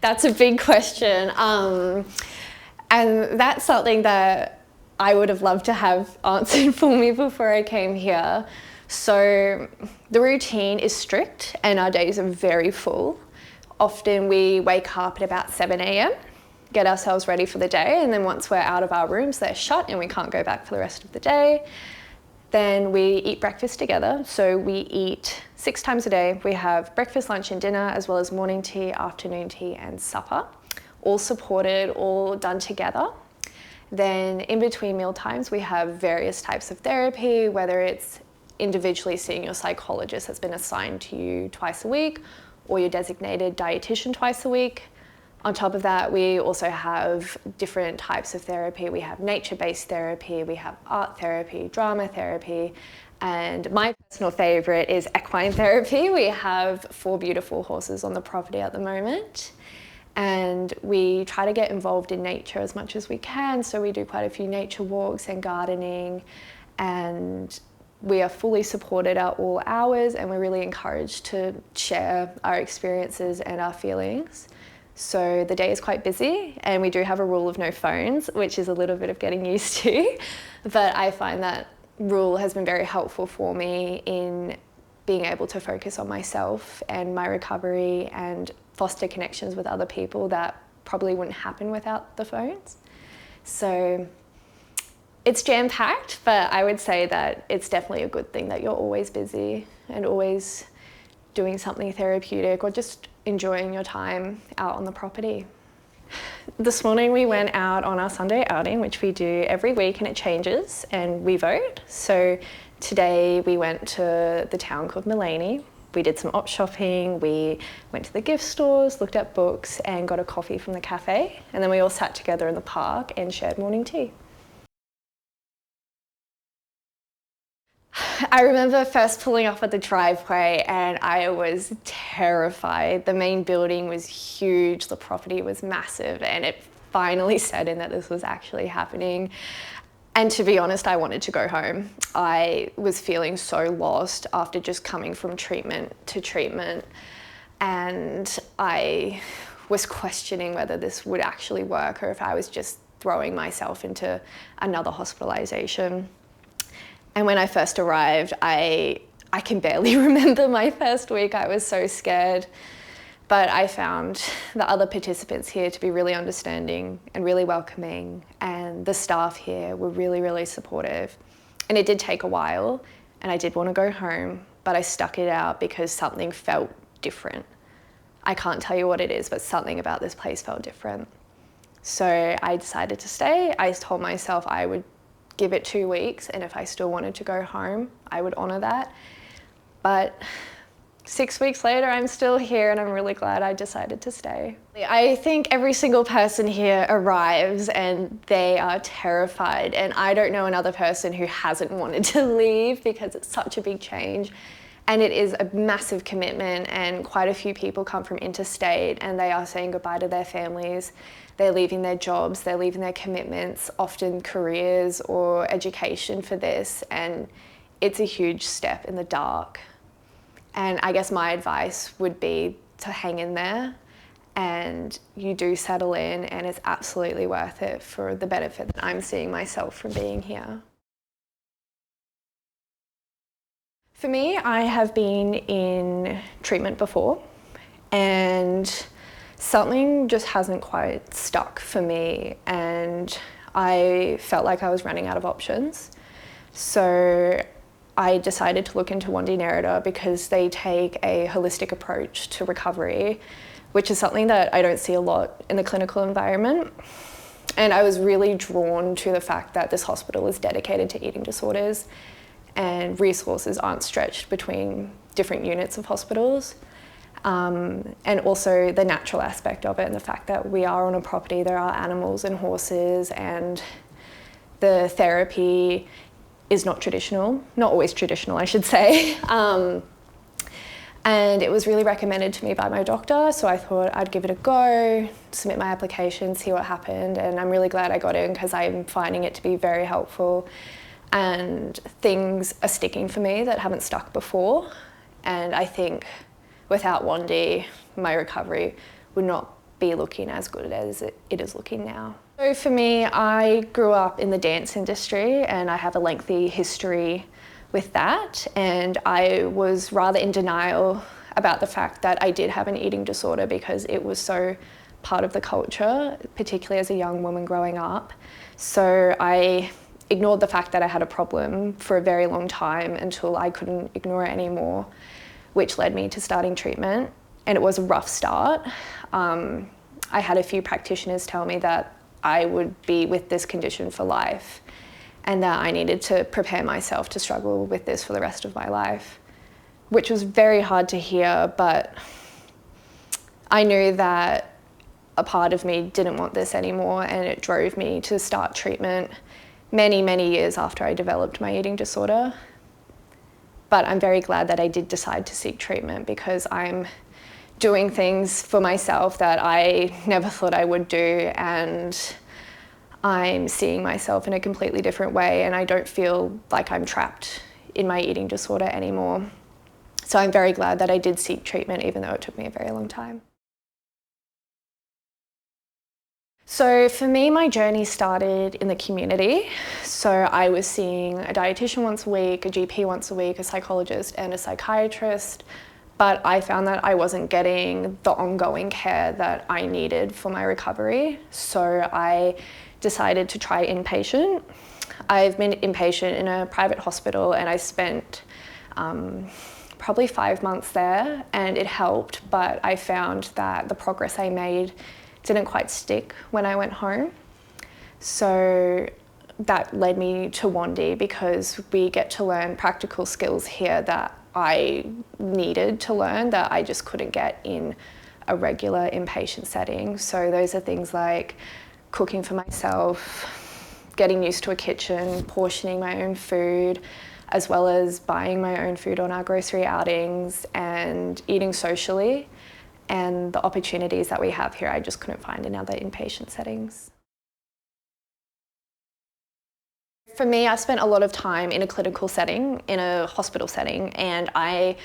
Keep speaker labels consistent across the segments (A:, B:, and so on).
A: That's a big question. And that's something that I would have loved to have answered for me before I came here. So the routine is strict and our days are very full. Often we wake up at about 7 a.m, get ourselves ready for the day, and then once we're out of our rooms, they're shut and we can't go back for the rest of the day. Then we eat breakfast together. So we eat 6 times a day. We have breakfast, lunch and dinner, as well as morning tea, afternoon tea and supper, all supported, all done together. Then in between meal times, we have various types of therapy, whether it's individually seeing your psychologist that's been assigned to you twice a week, or your designated dietitian twice a week. On top of that, we also have different types of therapy. We have nature-based therapy, we have art therapy, drama therapy, and my personal favourite is equine therapy. We have 4 beautiful horses on the property at the moment, and we try to get involved in nature as much as we can. So we do quite a few nature walks and gardening, and we are fully supported at all hours, and we're really encouraged to share our experiences and our feelings. So the day is quite busy, and we do have a rule of no phones, which is a little bit of getting used to, but I find that rule has been very helpful for me in being able to focus on myself and my recovery and foster connections with other people that probably wouldn't happen without the phones. So it's jam-packed, but I would say that it's definitely a good thing that you're always busy and always doing something therapeutic or just enjoying your time out on the property. This morning we went out on our Sunday outing, which we do every week and it changes, and we vote. So today we went to the town called Mullaney. We did some op shopping, we went to the gift stores, looked at books and got a coffee from the cafe, and then we all sat together in the park and shared morning tea. I remember first pulling up at the driveway and I was terrified. The main building was huge, the property was massive, and it finally set in that this was actually happening. And to be honest, I wanted to go home. I was feeling so lost after just coming from treatment to treatment, and I was questioning whether this would actually work or if I was just throwing myself into another hospitalisation. And when I first arrived, I can barely remember my first week. I was so scared. But I found the other participants here to be really understanding and really welcoming, and the staff here were really, really supportive. And it did take a while, and I did want to go home, but I stuck it out because something felt different. I can't tell you what it is, but something about this place felt different. So I decided to stay. I told myself I would give it 2 weeks, and if I still wanted to go home, I would honour that. But 6 weeks later, I'm still here, and I'm really glad I decided to stay. I think every single person here arrives and they are terrified, and I don't know another person who hasn't wanted to leave because it's such a big change. And it is a massive commitment, and quite a few people come from interstate and they are saying goodbye to their families. They're leaving their jobs, they're leaving their commitments, often careers or education for this, and it's a huge step in the dark. And I guess my advice would be to hang in there, and you do settle in, and it's absolutely worth it for the benefit that I'm seeing myself from being here. For me, I have been in treatment before, and something just hasn't quite stuck for me, and I felt like I was running out of options. So I decided to look into Wandi Nerida because they take a holistic approach to recovery, which is something that I don't see a lot in the clinical environment. And I was really drawn to the fact that this hospital is dedicated to eating disorders, and resources aren't stretched between different units of hospitals. And also the natural aspect of it, and the fact that we are on a property, there are animals and horses, and the therapy is not traditional, not always traditional, I should say. And it was really recommended to me by my doctor, so I thought I'd give it a go, submit my application, see what happened, and I'm really glad I got in because I'm finding it to be very helpful, and things are sticking for me that haven't stuck before. And I think without Wandi, my recovery would not be looking as good as it is looking now. So for me, I grew up in the dance industry and I have a lengthy history with that, and I was rather in denial about the fact that I did have an eating disorder because it was so part of the culture, particularly as a young woman growing up. So I ignored the fact that I had a problem for a very long time until I couldn't ignore it anymore, which led me to starting treatment. And it was a rough start. I had a few practitioners tell me that I would be with this condition for life and that I needed to prepare myself to struggle with this for the rest of my life, which was very hard to hear, but I knew that a part of me didn't want this anymore, and it drove me to start treatment many, many years after I developed my eating disorder. But I'm very glad that I did decide to seek treatment because I'm doing things for myself that I never thought I would do, and I'm seeing myself in a completely different way, and I don't feel like I'm trapped in my eating disorder anymore. So I'm very glad that I did seek treatment, even though it took me a very long time. So for me, my journey started in the community. So I was seeing a dietitian once a week, a GP once a week, a psychologist and a psychiatrist, but I found that I wasn't getting the ongoing care that I needed for my recovery. So I decided to try inpatient. I've been inpatient in a private hospital and I spent probably 5 months there, and it helped, but I found that the progress I made didn't quite stick when I went home. So that led me to Wandi because we get to learn practical skills here that I needed to learn that I just couldn't get in a regular inpatient setting. So those are things like cooking for myself, getting used to a kitchen, portioning my own food, as well as buying my own food on our grocery outings and eating socially. And the opportunities that we have here, I just couldn't find in other inpatient settings. For me, I spent a lot of time in a clinical setting, in a hospital setting, and I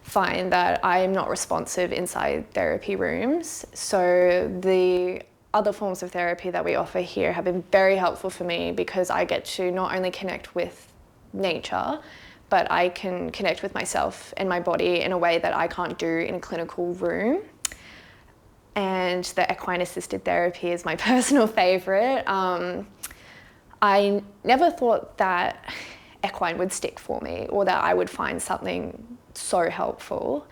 A: find that I'm not responsive inside therapy rooms. So the other forms of therapy that we offer here have been very helpful for me because I get to not only connect with nature, but I can connect with myself and my body in a way that I can't do in a clinical room. And the equine assisted therapy is my personal favourite. I never thought that equine would stick for me or that I would find something so helpful.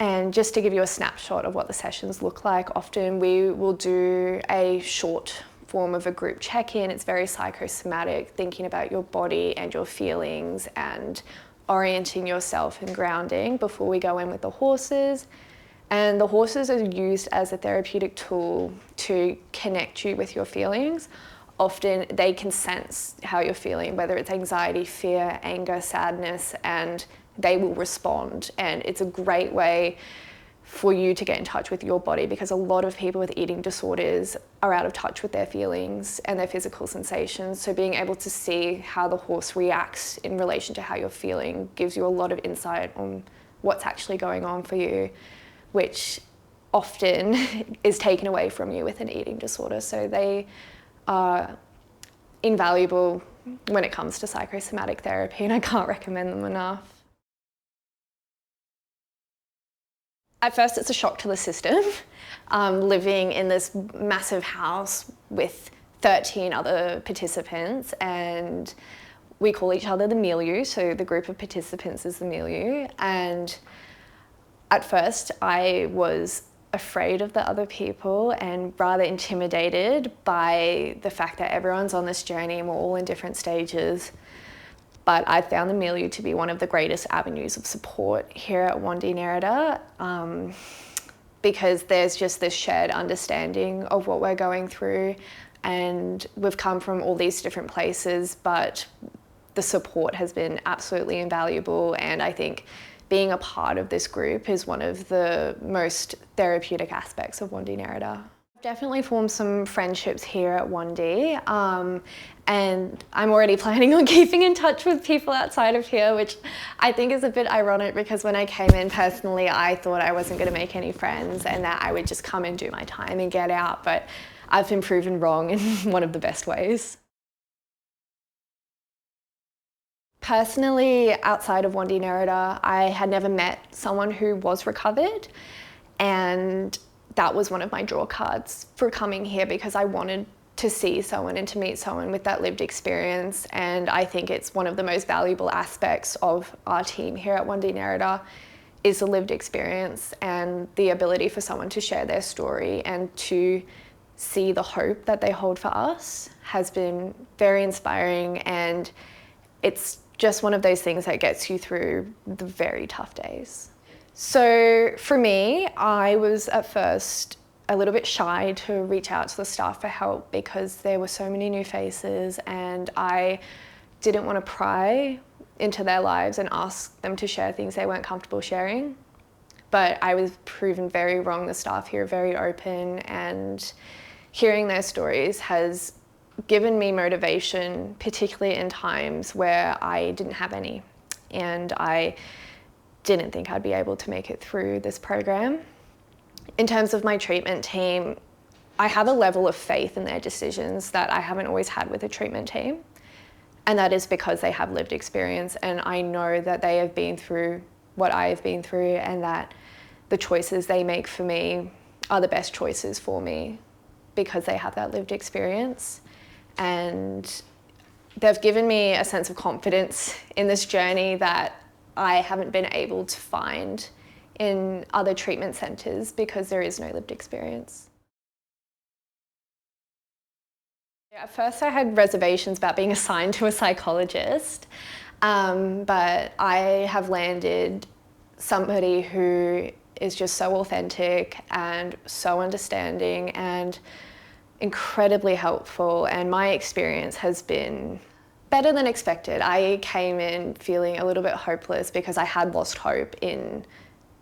A: And just to give you a snapshot of what the sessions look like, often we will do a short form of a group check-in. It's very psychosomatic, thinking about your body and your feelings and orienting yourself and grounding before we go in with the horses. And the horses are used as a therapeutic tool to connect you with your feelings. Often they can sense how you're feeling, whether it's anxiety, fear, anger, sadness, and they will respond. And it's a great way for you to get in touch with your body because a lot of people with eating disorders are out of touch with their feelings and their physical sensations. So being able to see how the horse reacts in relation to how you're feeling gives you a lot of insight on what's actually going on for you, which often is taken away from you with an eating disorder. So they are invaluable when it comes to psychosomatic therapy, and I can't recommend them enough. At first, it's a shock to the system, living in this massive house with 13 other participants, and we call each other the milieu, so the group of participants is the milieu. And at first, I was afraid of the other people and rather intimidated by the fact that everyone's on this journey and we're all in different stages. But I found the milieu to be one of the greatest avenues of support here at Wandi Nerida because there's just this shared understanding of what we're going through, and we've come from all these different places, but the support has been absolutely invaluable, and I think being a part of this group is one of the most therapeutic aspects of Wandi Nerida. Definitely formed some friendships here at Wandi, and I'm already planning on keeping in touch with people outside of here, which I think is a bit ironic because when I came in personally, I thought I wasn't going to make any friends and that I would just come and do my time and get out, but I've been proven wrong in one of the best ways. Personally, outside of Wandi Nerida, I had never met someone who was recovered, and that was one of my draw cards for coming here because I wanted to see someone and to meet someone with that lived experience, and I think it's one of the most valuable aspects of our team here at Wandi Nerida is the lived experience and the ability for someone to share their story and to see the hope that they hold for us has been very inspiring, and it's just one of those things that gets you through the very tough days. So for me, I was at first a little bit shy to reach out to the staff for help because there were so many new faces and I didn't want to pry into their lives and ask them to share things they weren't comfortable sharing. But I was proven very wrong. The staff here are very open, and hearing their stories has given me motivation, particularly in times where I didn't have any and I didn't think I'd be able to make it through this program. In terms of my treatment team, I have a level of faith in their decisions that I haven't always had with a treatment team, and that is because they have lived experience and I know that they have been through what I have been through and that the choices they make for me are the best choices for me because they have that lived experience. And they've given me a sense of confidence in this journey that I haven't been able to find in other treatment centres because there is no lived experience. At first I had reservations about being assigned to a psychologist, but I have landed somebody who is just so authentic and so understanding and incredibly helpful, and my experience has been better than expected. I came in feeling a little bit hopeless because I had lost hope in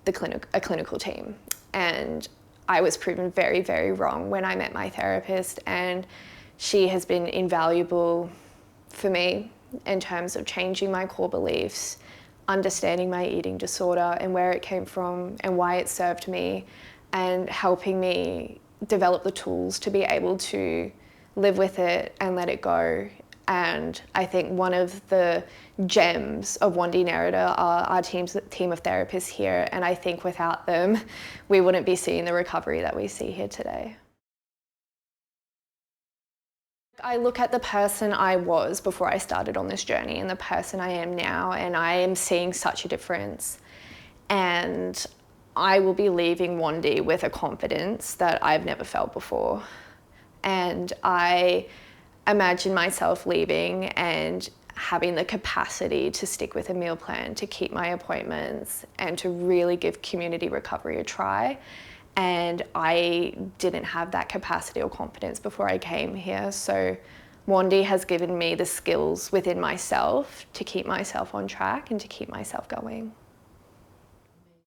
A: a clinical team, and I was proven very, very wrong when I met my therapist, and she has been invaluable for me in terms of changing my core beliefs, understanding my eating disorder and where it came from and why it served me, and helping me develop the tools to be able to live with it and let it go. And I think one of the gems of Wandi Nerida are our team of therapists here, and I think without them we wouldn't be seeing the recovery that we see here today. I look at the person I was before I started on this journey and the person I am now, and I am seeing such a difference. And I will be leaving Wandi with a confidence that I've never felt before. And I imagine myself leaving and having the capacity to stick with a meal plan, to keep my appointments, and to really give community recovery a try. And I didn't have that capacity or confidence before I came here. So Wandi has given me the skills within myself to keep myself on track and to keep myself going.